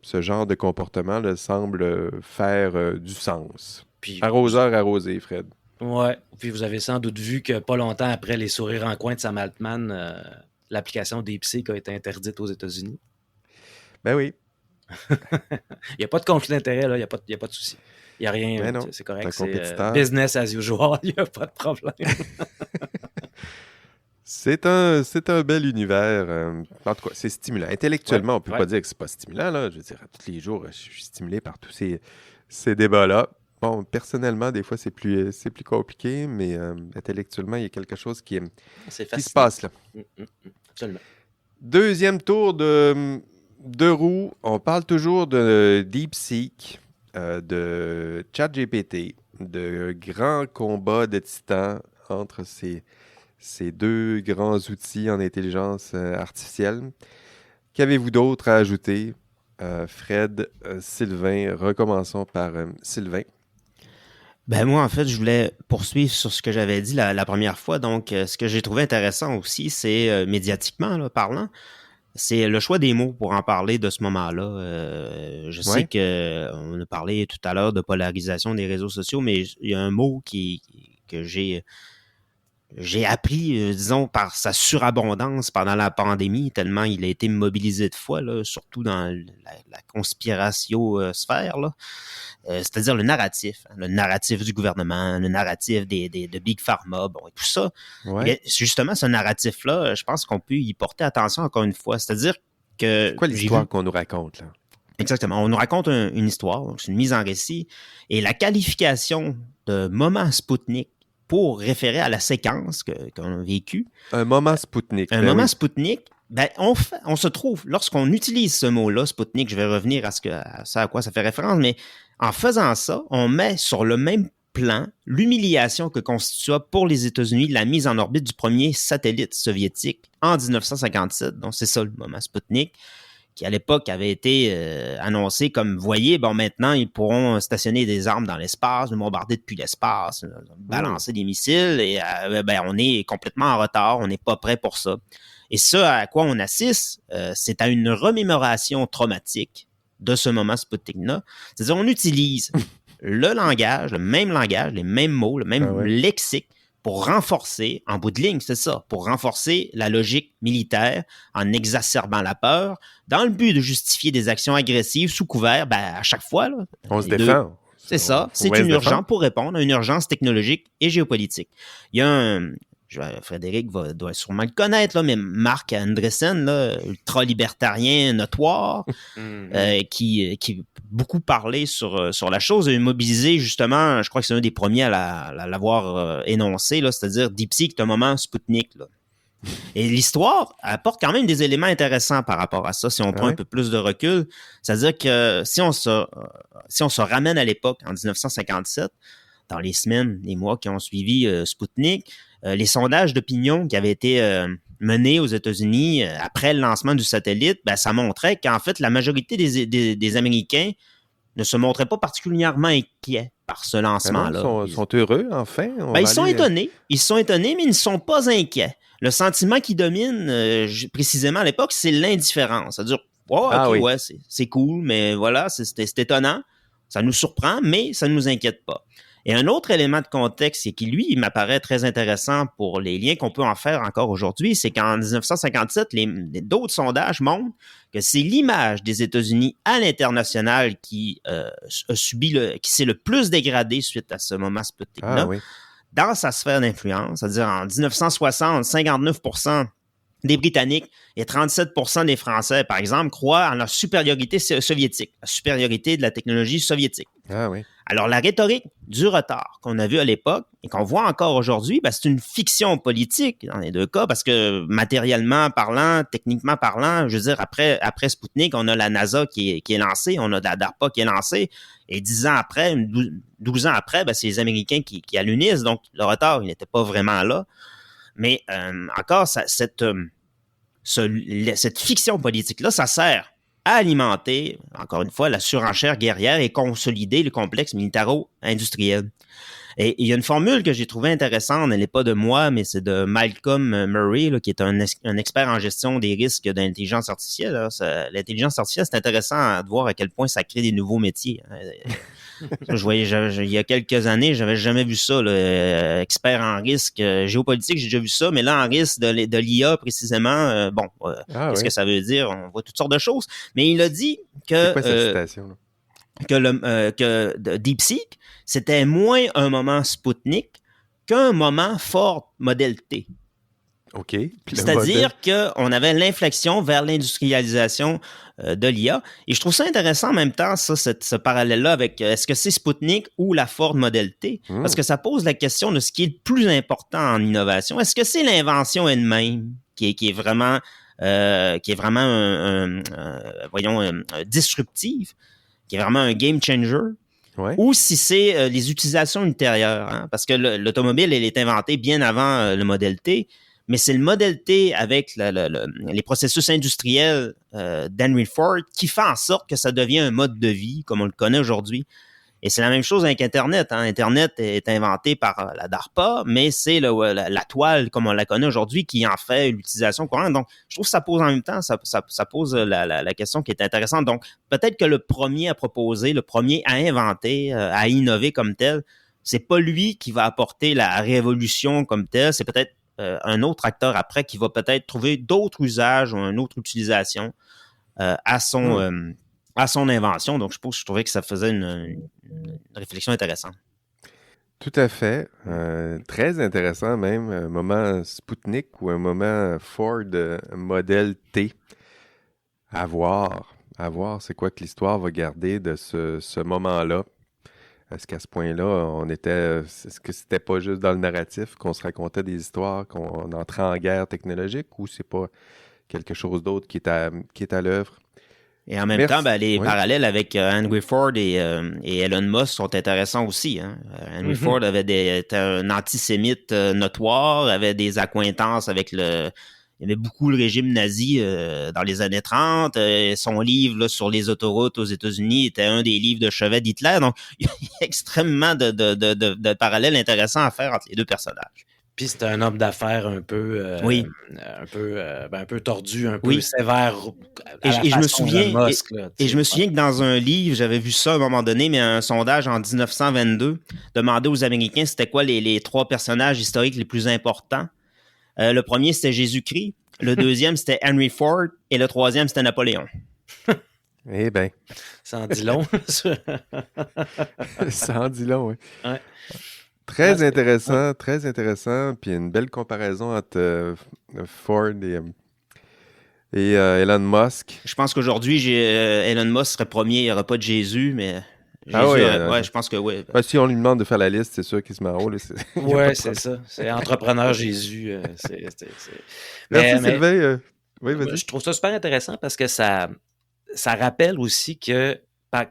ce genre de comportement là, semble faire du sens. Puis, arroseur arrosé, Fred. Ouais, puis vous avez sans doute vu que pas longtemps après les sourires en coin de Sam Altman, l'application DeepSeek a été interdite aux États-Unis. Ben oui. Il n'y a pas de conflit d'intérêt, là, il n'y a pas de souci. Il n'y a rien, c'est correct, c'est business as usual, il n'y a pas de problème. C'est un bel univers. En tout cas, c'est stimulant. Intellectuellement, on ne peut pas dire que c'est pas stimulant. Là. Je veux dire, tous les jours, je suis stimulé par tous ces débats-là. Bon, personnellement, des fois, c'est plus compliqué, mais intellectuellement, il y a quelque chose qui se passe là. Absolument. Deuxième tour de deux roues, on parle toujours de DeepSeek, de ChatGPT, de grands combats de titans entre ces deux grands outils en intelligence artificielle. Qu'avez-vous d'autre à ajouter? Fred, Sylvain, recommençons par Sylvain. Ben moi, en fait, je voulais poursuivre sur ce que j'avais dit la première fois. Donc, ce que j'ai trouvé intéressant aussi, c'est médiatiquement là, parlant, c'est le choix des mots pour en parler de ce moment-là. Je sais qu'on a parlé tout à l'heure de polarisation des réseaux sociaux, mais il y a un mot que j'ai appris, disons, par sa surabondance pendant la pandémie, tellement il a été mobilisé de fois, là, surtout dans la conspiratio-sphère, là. C'est-à-dire le narratif du gouvernement, le narratif de Big Pharma, bon, et tout ça. Ouais. Et justement, ce narratif-là, je pense qu'on peut y porter attention encore une fois. C'est-à-dire que... C'est quoi l'histoire qu'on nous raconte, là? Exactement. On nous raconte une histoire, donc c'est une mise en récit. Et la qualification de moment Spoutnik pour référer à la séquence qu'on a vécue. Un moment Spoutnik. Un moment Spoutnik, ben, on se trouve, lorsqu'on utilise ce mot-là, Spoutnik, je vais revenir à ça à quoi ça fait référence, mais en faisant ça, on met sur le même plan l'humiliation que constitua pour les États-Unis la mise en orbite du premier satellite soviétique en 1957. Donc, c'est ça le moment Spoutnik, qui à l'époque avait été annoncé comme, voyez, bon, maintenant, ils pourront stationner des armes dans l'espace, nous bombarder depuis l'espace, balancer des missiles, et ben, on est complètement en retard, on n'est pas prêt pour ça. Et ce à quoi on assiste, c'est à une remémoration traumatique de ce moment Spoutnik-là. C'est-à-dire, on utilise le langage, les mêmes mots, le même lexique, pour renforcer, en bout de ligne, c'est ça, pour renforcer la logique militaire en exacerbant la peur, dans le but de justifier des actions agressives sous couvert, ben, à chaque fois. Là, on se défend. C'est ça, c'est une urgence pour répondre à une urgence technologique et géopolitique. Il y a Frédéric doit sûrement le connaître, là, mais Marc Andreessen, là, ultra-libertarien notoire, qui a beaucoup parlé sur la chose, et mobilisé justement, je crois que c'est un des premiers à l'avoir énoncé, là, c'est-à-dire DeepSeek est un moment Spoutnik. Là. Et l'histoire apporte quand même des éléments intéressants par rapport à ça, si on prend un peu plus de recul. C'est-à-dire que si on se ramène à l'époque, en 1957, dans les semaines, les mois qui ont suivi Spoutnik, les sondages d'opinion qui avaient été menés aux États-Unis après le lancement du satellite, ben, ça montrait qu'en fait, la majorité des Américains ne se montraient pas particulièrement inquiets par ce lancement-là. Ils sont heureux, enfin. Ils sont étonnés. Ils sont étonnés, mais ils ne sont pas inquiets. Le sentiment qui domine, précisément à l'époque, c'est l'indifférence. C'est-à-dire, c'est cool, mais voilà, c'est étonnant. Ça nous surprend, mais ça ne nous inquiète pas. Et un autre élément de contexte, c'est qui, lui, il m'apparaît très intéressant pour les liens qu'on peut en faire encore aujourd'hui, c'est qu'en 1957, d'autres sondages montrent que c'est l'image des États-Unis à l'international qui qui s'est le plus dégradée suite à ce moment Spoutnik-là. Dans sa sphère d'influence, c'est-à-dire en 1960, 59% des Britanniques et 37% des Français, par exemple, croient en la supériorité soviétique, la supériorité de la technologie soviétique. Alors, la rhétorique du retard qu'on a vu à l'époque et qu'on voit encore aujourd'hui, ben, c'est une fiction politique dans les deux cas, parce que matériellement parlant, techniquement parlant, je veux dire, après Spoutnik, on a la NASA qui est lancée, on a la DARPA qui est lancée, et 12 ans après, ben, c'est les Américains qui allunissent, donc le retard, il n'était pas vraiment là. Mais encore, cette fiction politique-là, ça sert à alimenter, encore une fois, la surenchère guerrière et consolider le complexe militaro-industriel. Et il y a une formule que j'ai trouvée intéressante, elle n'est pas de moi, mais c'est de Malcolm Murray, là, qui est un expert en gestion des risques d'intelligence artificielle. L'intelligence artificielle, c'est intéressant de voir à quel point ça crée des nouveaux métiers. Il y a quelques années, j'avais jamais vu ça, là, expert en risque géopolitique, j'ai déjà vu ça, mais là, en risque de l'IA précisément, qu'est-ce que ça veut dire? On voit toutes sortes de choses. Mais il a dit que... C'est quoi cette citation, là? Que DeepSeek, c'était moins un moment Spoutnik qu'un moment Ford Model T. OK. C'est-à-dire qu'on avait l'inflexion vers l'industrialisation de l'IA. Et je trouve ça intéressant en même temps, ce parallèle-là avec est-ce que c'est Spoutnik ou la Ford Model T? Parce que ça pose la question de ce qui est le plus important en innovation. Est-ce que c'est l'invention elle-même qui est vraiment qui est vraiment disruptive, qui est vraiment un game changer, ou si c'est les utilisations ultérieures. Hein, parce que l'automobile, elle est inventée bien avant le modèle T, mais c'est le modèle T avec les processus industriels d'Henry Ford qui fait en sorte que ça devient un mode de vie comme on le connaît aujourd'hui. Et c'est la même chose avec Internet. Hein. Internet est inventé par la DARPA, mais c'est la toile, comme on la connaît aujourd'hui, qui en fait l'utilisation courante. Donc, je trouve que ça pose en même temps, ça pose la question qui est intéressante. Donc, peut-être que le premier à proposer, le premier à inventer, à innover comme tel, c'est pas lui qui va apporter la révolution comme tel, c'est peut-être un autre acteur après qui va peut-être trouver d'autres usages ou une autre utilisation à son invention. Donc, je trouvais que ça faisait une réflexion intéressante. Tout à fait. Très intéressant même. Un moment Spoutnik ou un moment Ford modèle T. À voir. C'est quoi que l'histoire va garder de ce moment-là. Est-ce qu'à ce point-là, est-ce que c'était pas juste dans le narratif qu'on se racontait des histoires, qu'on entrait en guerre technologique, ou c'est pas quelque chose d'autre qui est à l'œuvre? Et en même temps, les parallèles avec Henry Ford et Elon Musk sont intéressants aussi. Hein. Henry Ford était un antisémite notoire, avait des accointances avec il y avait beaucoup le régime nazi dans les années 30. Son livre là, sur les autoroutes aux États-Unis était un des livres de chevet d'Hitler. Donc, il y a extrêmement de parallèles intéressants à faire entre les deux personnages. Puis c'était un homme d'affaires un peu tordu, un peu sévère. Et je me souviens que dans un livre, j'avais vu ça à un moment donné, mais un sondage en 1922 demandait aux Américains c'était quoi les 3 personnages historiques les plus importants. Le premier, c'était Jésus-Christ. Le deuxième, c'était Henry Ford. Et le troisième, c'était Napoléon. Eh bien. Ça en dit long. Ça en dit long, oui. Ouais. Très intéressant. Puis une belle comparaison entre Ford et Elon Musk. Je pense qu'aujourd'hui, Elon Musk serait premier. Il n'y aura pas de Jésus, mais... je pense que oui. Si on lui demande de faire la liste, c'est sûr qu'il se met en haut. Oui, c'est ça. C'est entrepreneur Jésus. Merci, Sylvain. Oui, vas-y. Je trouve ça super intéressant parce que ça rappelle aussi que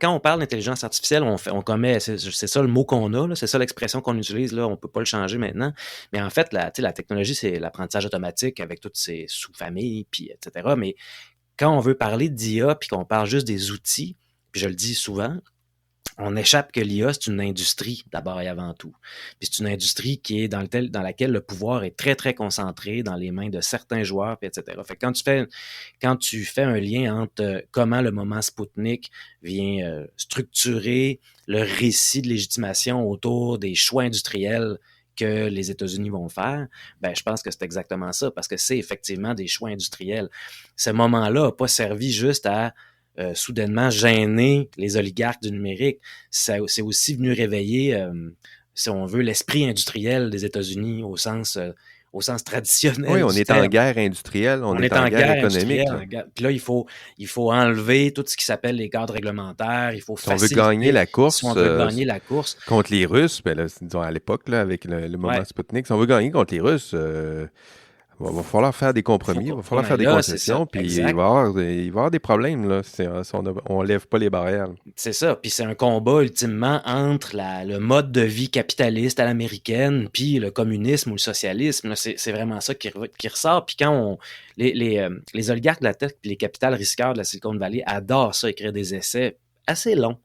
quand on parle d'intelligence artificielle, on commet, c'est ça le mot qu'on a, là, c'est ça l'expression qu'on utilise, là, on ne peut pas le changer maintenant. Mais en fait, la technologie, c'est l'apprentissage automatique avec toutes ses sous-familles, puis etc. Mais quand on veut parler d'IA, puis qu'on parle juste des outils, puis je le dis souvent, on échappe que l'IA, c'est une industrie d'abord et avant tout. Puis c'est une industrie qui est dans laquelle le pouvoir est très, très concentré dans les mains de certains joueurs, puis etc. Fait que quand tu fais un lien entre comment le moment Spoutnik vient structurer le récit de légitimation autour des choix industriels que les États-Unis vont faire, je pense que c'est exactement ça, parce que c'est effectivement des choix industriels. Ce moment-là n'a pas servi juste à soudainement gêner les oligarques du numérique. C'est aussi venu réveiller, si on veut, l'esprit industriel des États-Unis au sens traditionnel. Oui, on est en guerre industrielle, on est en guerre économique. Puis là, il faut enlever tout ce qui s'appelle les cadres réglementaires. Il faut faciliter. Si on veut gagner la course, contre les Russes, disons à l'époque, là, avec le moment Spoutnik, si on veut gagner contre les Russes, il va falloir faire des compromis, il va falloir faire des concessions, puis il va y avoir des problèmes là, si on ne lève pas les barrières. C'est ça, puis c'est un combat ultimement entre le mode de vie capitaliste à l'américaine puis le communisme ou le socialisme. Là, c'est vraiment ça qui ressort. Puis quand les oligarques de la tech puis les capitales risqueurs de la Silicon Valley adorent ça, écrire des essais assez longs.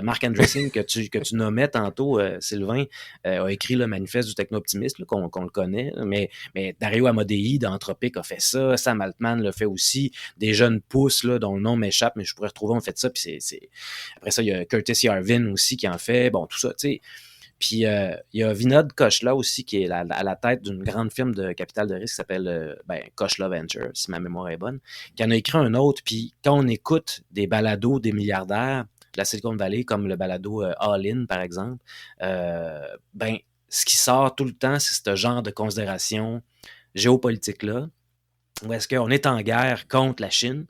Marc Andreessen, que tu nommais tantôt, Sylvain, a écrit le manifeste du techno-optimiste, qu'on le connaît, mais Dario Amodei d'Anthropic a fait ça, Sam Altman l'a fait aussi, des jeunes pousses là, dont le nom m'échappe, mais je pourrais retrouver, on fait ça, puis après ça, il y a Curtis Yarvin aussi qui en fait, bon, tout ça, tu sais. Puis il y a Vinod Khosla aussi qui est à la tête d'une grande firme de capital de risque qui s'appelle Khosla Venture, si ma mémoire est bonne, qui en a écrit un autre. Puis quand on écoute des balados des milliardaires de la Silicon Valley, comme le balado All In, par exemple, ce qui sort tout le temps, c'est ce genre de considération géopolitique-là, où est-ce qu'on est en guerre contre la Chine,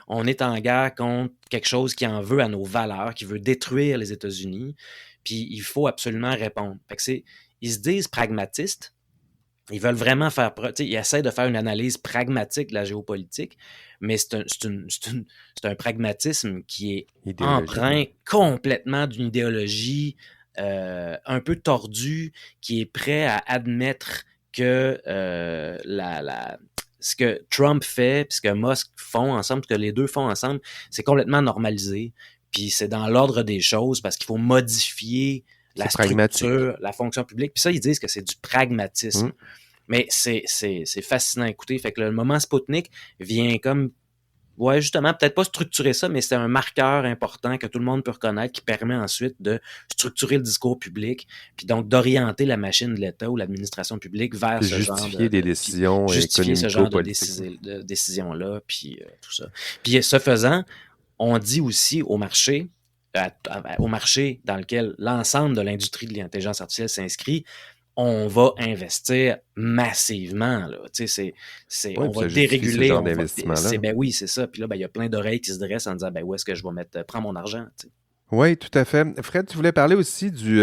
on est en guerre contre quelque chose qui en veut à nos valeurs, qui veut détruire les États-Unis, puis il faut absolument répondre. Fait que ils se disent pragmatistes, Ils veulent vraiment faire preuve. Ils essaient de faire une analyse pragmatique de la géopolitique, mais c'est un pragmatisme qui est empreint complètement d'une idéologie un peu tordue, qui est prêt à admettre que ce que Trump fait, puis ce que Musk font ensemble, ce que les deux font ensemble, c'est complètement normalisé. Puis c'est dans l'ordre des choses parce qu'il faut modifier la structure, la fonction publique. Puis ça, ils disent que c'est du pragmatisme. Mais c'est fascinant à écouter. Fait que le moment Spoutnik vient comme, ouais, justement, peut-être pas structurer ça, mais c'est un marqueur important que tout le monde peut reconnaître qui permet ensuite de structurer le discours public, puis donc d'orienter la machine de l'État ou l'administration publique vers ce genre de... Justifier des décisions de décisions-là, puis tout ça. Puis ce faisant, on dit aussi au marché dans lequel l'ensemble de l'industrie de l'intelligence artificielle s'inscrit, on va investir massivement. Là. On va déréguler. Ben oui, c'est ça. Puis là, il y a plein d'oreilles qui se dressent en disant où est-ce que je vais prends mon argent? T'sais. Oui, tout à fait. Fred, tu voulais parler aussi du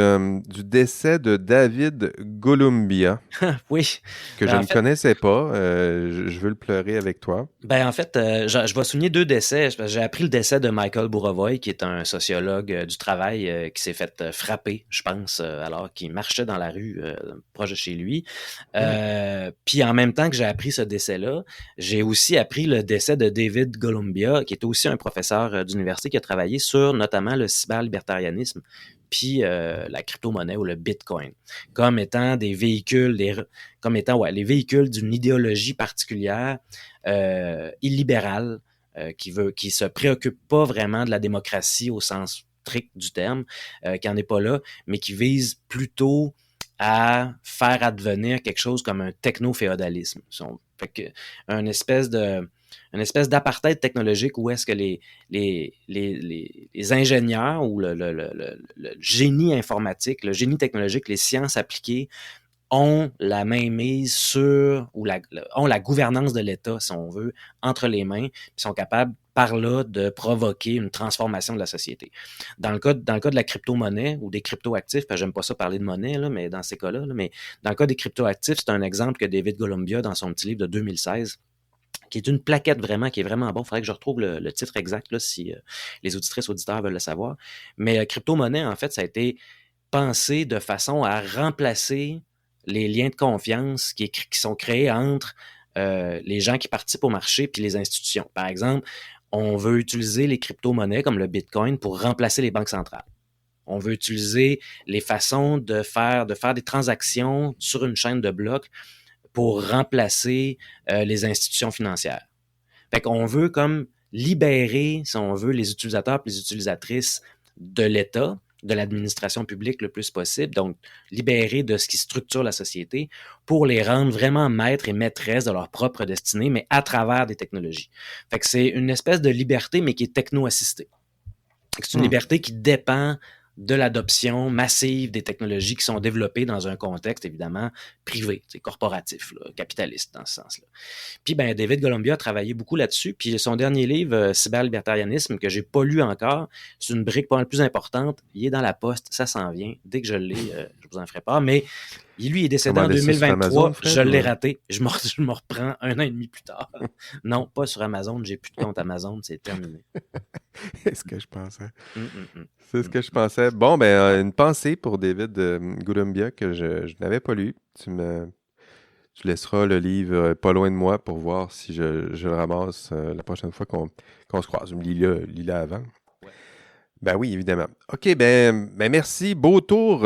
décès de David Golumbia. Oui. Que je ne connaissais pas. Je veux le pleurer avec toi. En fait, je vais souligner 2 décès. J'ai appris le décès de Michael Burawoy, qui est un sociologue du travail qui s'est fait frapper, je pense, alors qu'il marchait dans la rue proche de chez lui. Puis en même temps que j'ai appris ce décès-là, j'ai aussi appris le décès de David Golumbia, qui était aussi un professeur d'université qui a travaillé sur notamment le cyberlibertarianisme puis la crypto-monnaie ou le Bitcoin, comme étant des véhicules, les véhicules d'une idéologie particulière, illibérale, qui se préoccupe pas vraiment de la démocratie au sens strict du terme, qui en est pas là, mais qui vise plutôt à faire advenir quelque chose comme un techno-féodalisme. Fait que une espèce d'apartheid technologique où est-ce que les ingénieurs ou le génie informatique, le génie technologique, les sciences appliquées ont la mainmise sur, ont la gouvernance de l'État, si on veut, entre les mains, puis sont capables, par là, de provoquer une transformation de la société. Dans le cas de la crypto-monnaie ou des crypto-actifs, parce que j'aime pas ça parler de monnaie, là, mais dans ces cas-là, mais dans le cas des crypto-actifs, c'est un exemple que David Golumbia, dans son petit livre de 2016, qui est une plaquette vraiment, qui est vraiment bon. Il faudrait que je retrouve le titre exact, là, si les auditrices, auditeurs veulent le savoir. Mais crypto-monnaie, en fait, ça a été pensé de façon à remplacer les liens de confiance qui sont créés entre les gens qui participent au marché puis les institutions. Par exemple, on veut utiliser les crypto-monnaies comme le Bitcoin pour remplacer les banques centrales. On veut utiliser les façons de faire des transactions sur une chaîne de blocs pour remplacer les institutions financières. Fait qu'on veut comme libérer, si on veut, les utilisateurs et les utilisatrices de l'État, de l'administration publique le plus possible, donc libérer de ce qui structure la société pour les rendre vraiment maîtres et maîtresses de leur propre destinée, mais à travers des technologies. Fait que c'est une espèce de liberté, mais qui est techno-assistée. C'est une liberté qui dépend de l'adoption massive des technologies qui sont développées dans un contexte, évidemment, privé, corporatif, là, capitaliste dans ce sens-là. Puis, David Golumbia a travaillé beaucoup là-dessus, puis son dernier livre, Cyberlibertarianisme, que j'ai pas lu encore, c'est une brique pas mal plus importante, il est dans la poste, ça s'en vient, dès que je l'ai, je vous en ferai part, mais lui, il est décédé en 2023, Amazon, je l'ai raté, je me reprends 1 an et demi plus tard. Non, pas sur Amazon, j'ai plus de compte Amazon, c'est terminé. C'est ce que je pensais. C'est ce que je pensais. Bon, une pensée pour David Golumbia que je n'avais pas lu. Tu laisseras le livre pas loin de moi pour voir si je le ramasse la prochaine fois qu'on se croise. Lis-le avant. Ouais. Ben oui, évidemment. OK, merci. Beau tour,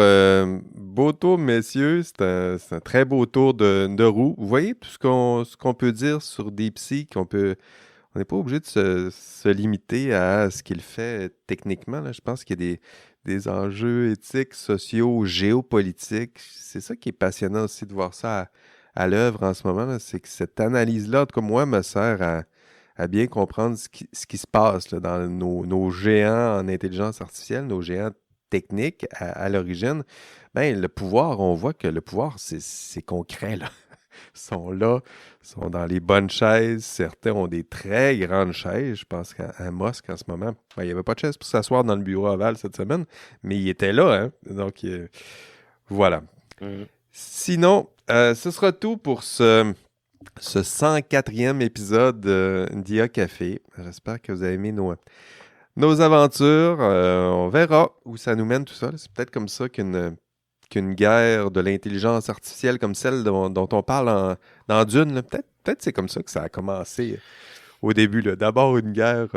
messieurs. C'est un très beau tour de roue. Vous voyez tout ce qu'on peut dire sur DeepSeek, on n'est pas obligé de se limiter à ce qu'il fait techniquement. Là. Je pense qu'il y a des enjeux éthiques, sociaux, géopolitiques. C'est ça qui est passionnant aussi de voir ça à l'œuvre en ce moment. Là. C'est que cette analyse-là, en tout cas, moi, me sert à bien comprendre ce qui se passe là, dans nos géants en intelligence artificielle, nos géants techniques à l'origine. Le pouvoir, on voit que le pouvoir, c'est concret, là. Sont là, sont dans les bonnes chaises. Certains ont des très grandes chaises. Je pense qu'à Musk, en ce moment, il n'y avait pas de chaise pour s'asseoir dans le bureau ovale cette semaine, mais il était là. Hein? Donc, voilà. Sinon, ce sera tout pour ce 104e épisode d'IA Café. J'espère que vous avez aimé nos aventures. On verra où ça nous mène tout ça. C'est peut-être comme ça qu'une guerre de l'intelligence artificielle comme celle dont on parle dans Dune. Là. Peut-être c'est comme ça que ça a commencé au début. Là. D'abord une guerre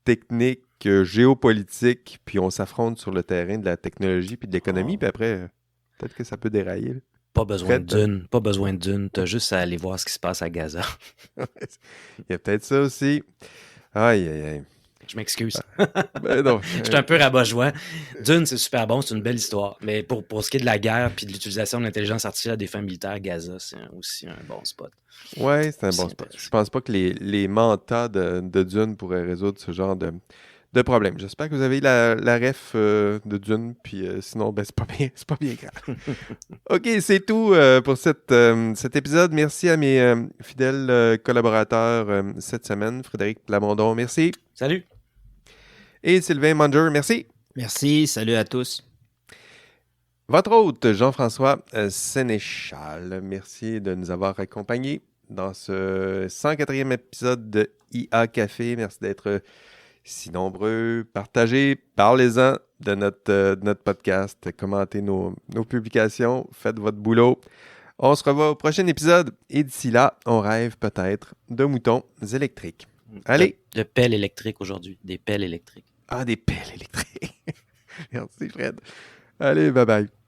technique, géopolitique, puis on s'affronte sur le terrain de la technologie puis de l'économie, puis après, peut-être que ça peut dérailler. Là. Pas besoin de Dune. T'as juste à aller voir ce qui se passe à Gaza. Il y a peut-être ça aussi. Aïe, aïe, aïe. Je m'excuse. Non. Je suis un peu rabat-joie. Dune, c'est super bon, c'est une belle histoire. Mais pour ce qui est de la guerre puis de l'utilisation de l'intelligence artificielle à des fins militaires, Gaza, c'est aussi un bon spot. Ouais, c'est un bon spot. Je pense pas que les mentats de Dune pourraient résoudre ce genre de problème. J'espère que vous avez la ref de Dune, puis sinon, c'est pas bien grave. OK, c'est tout pour cet épisode. Merci à mes fidèles collaborateurs cette semaine. Frédéric Plamondon, merci. Salut. Et Sylvain Munger, merci. Merci, salut à tous. Votre hôte, Jean-François Sénéchal, merci de nous avoir accompagnés dans ce 104e épisode de IA Café. Merci d'être si nombreux. Partagez, parlez-en de notre podcast. Commentez nos publications. Faites votre boulot. On se revoit au prochain épisode. Et d'ici là, on rêve peut-être de moutons électriques. Allez! De pelles électriques aujourd'hui. Des pelles électriques. Ah, des pelles électriques. Merci, Fred. Allez, bye-bye.